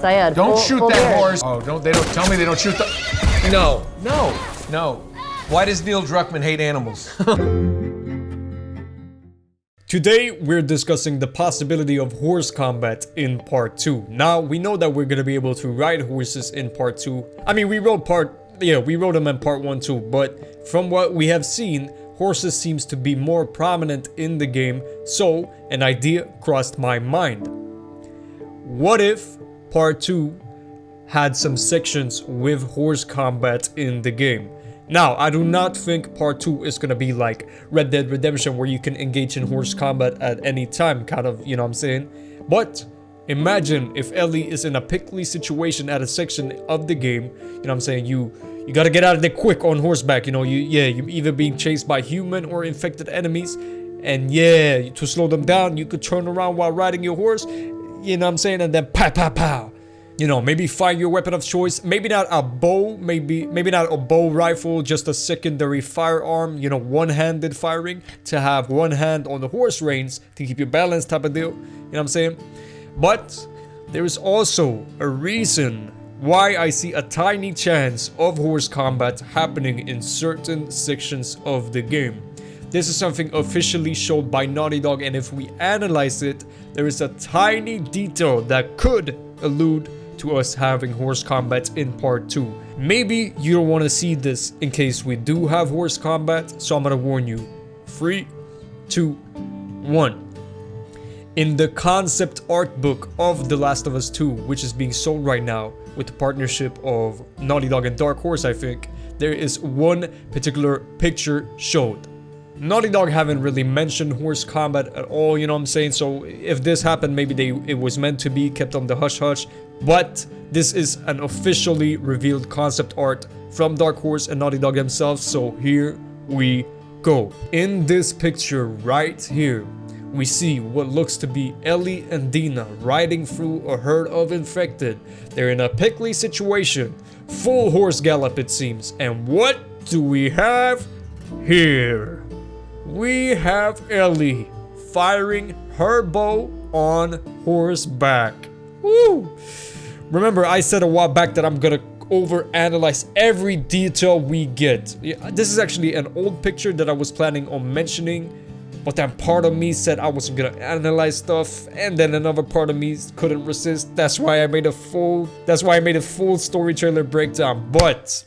Syed. Don't shoot full that beard. horse. Oh, they don't tell me they don't shoot the. No. Why does Neil Druckmann hate animals? Today, we're discussing the possibility of horse combat in part 2. Now, we know that we're gonna be able to ride horses in part 2. I mean, we rode them in part 1 too, but from what we have seen, horses seems to be more prominent in the game, so an idea crossed my mind. What if part 2 had some sections with horse combat in the game? Now, I do not think part 2 is gonna be like Red Dead Redemption where you can engage in horse combat at any time, kind of, you know what I'm saying? But imagine if Ellie is in a pickly situation at a section of the game, you know what I'm saying? You gotta get out of there quick on horseback, you know, you're either being chased by human or infected enemies, and yeah, to slow them down, you could turn around while riding your horse, you know what I'm saying? And then pow pow pow. You know, maybe find your weapon of choice. Maybe not a bow, maybe not a bow rifle, just a secondary firearm, you know, one-handed firing, to have one hand on the horse reins to keep you balanced type of deal. You know what I'm saying? But there is also a reason why I see a tiny chance of horse combat happening in certain sections of the game. This is something officially showed by Naughty Dog, and if we analyze it, there is a tiny detail that could allude to us having horse combat in part 2. Maybe you don't want to see this in case we do have horse combat, so I'm gonna warn you. 3, 2, 1. In the concept art book of The Last of Us 2, which is being sold right now with the partnership of Naughty Dog and Dark Horse, I think, there is one particular picture showed. Naughty Dog haven't really mentioned horse combat at all, you know what I'm saying? So if this happened, maybe it was meant to be kept on the hush hush. But this is an officially revealed concept art from Dark Horse and Naughty Dog themselves, so here we go. In this picture right here, we see what looks to be Ellie and Dina riding through a herd of infected. They're in a pickly situation, full horse gallop it seems. And what do we have here? We have Ellie firing her bow on horseback. Woo! Remember, I said a while back that I'm gonna overanalyze every detail we get. Yeah, this is actually an old picture that I was planning on mentioning, but then part of me said I wasn't gonna analyze stuff, and then another part of me couldn't resist. That's why I made a full story trailer breakdown. But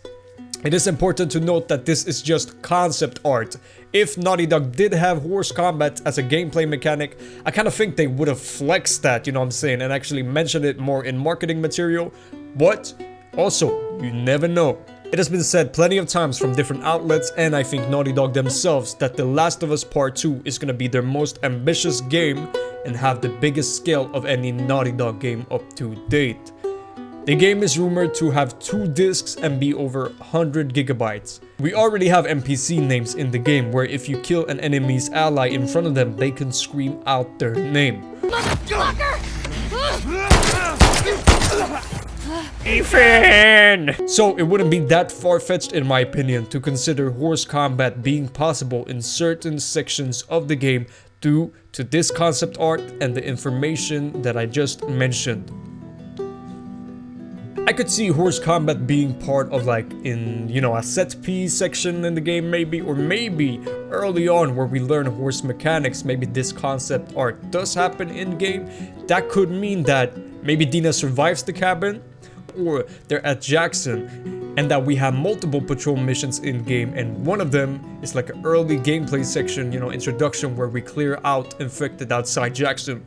it is important to note that this is just concept art. If Naughty Dog did have horse combat as a gameplay mechanic, I kind of think they would have flexed that, you know what I'm saying, and actually mentioned it more in marketing material. But also, you never know. It has been said plenty of times from different outlets, and I think Naughty Dog themselves, that The Last of Us Part 2 is going to be their most ambitious game and have the biggest scale of any Naughty Dog game up to date. The game is rumored to have 2 discs and be over 100 gigabytes. We already have NPC names in the game where if you kill an enemy's ally in front of them, they can scream out their name. Ethan! So it wouldn't be that far-fetched in my opinion to consider horse combat being possible in certain sections of the game due to this concept art and the information that I just mentioned. I could see horse combat being part of like in, you know, a set piece section in the game maybe, or maybe early on where we learn horse mechanics, maybe this concept art does happen in game. That could mean that maybe Dina survives the cabin, or they're at Jackson, and that we have multiple patrol missions in game, and one of them is like an early gameplay section, you know, introduction where we clear out infected outside Jackson.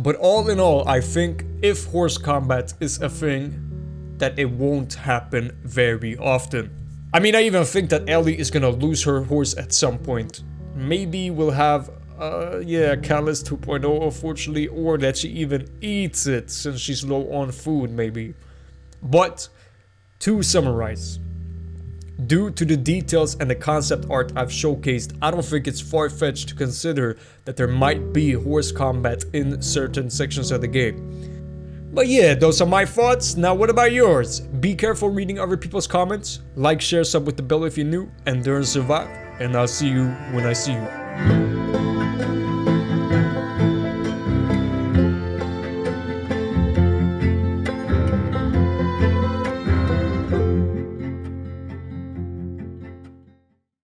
But all in all, I think if horse combat is a thing, that it won't happen very often. I mean, I even think that Ellie is gonna lose her horse at some point. Maybe we'll have, Catalyst 2.0 unfortunately, or that she even eats it since she's low on food maybe. But, to summarize, due to the details and the concept art I've showcased, I don't think it's far-fetched to consider that there might be horse combat in certain sections of the game. But yeah, those are my thoughts. Now what about yours? Be careful reading other people's comments. Like, share, sub with the bell if you're new, and learn to survive. And I'll see you when I see you.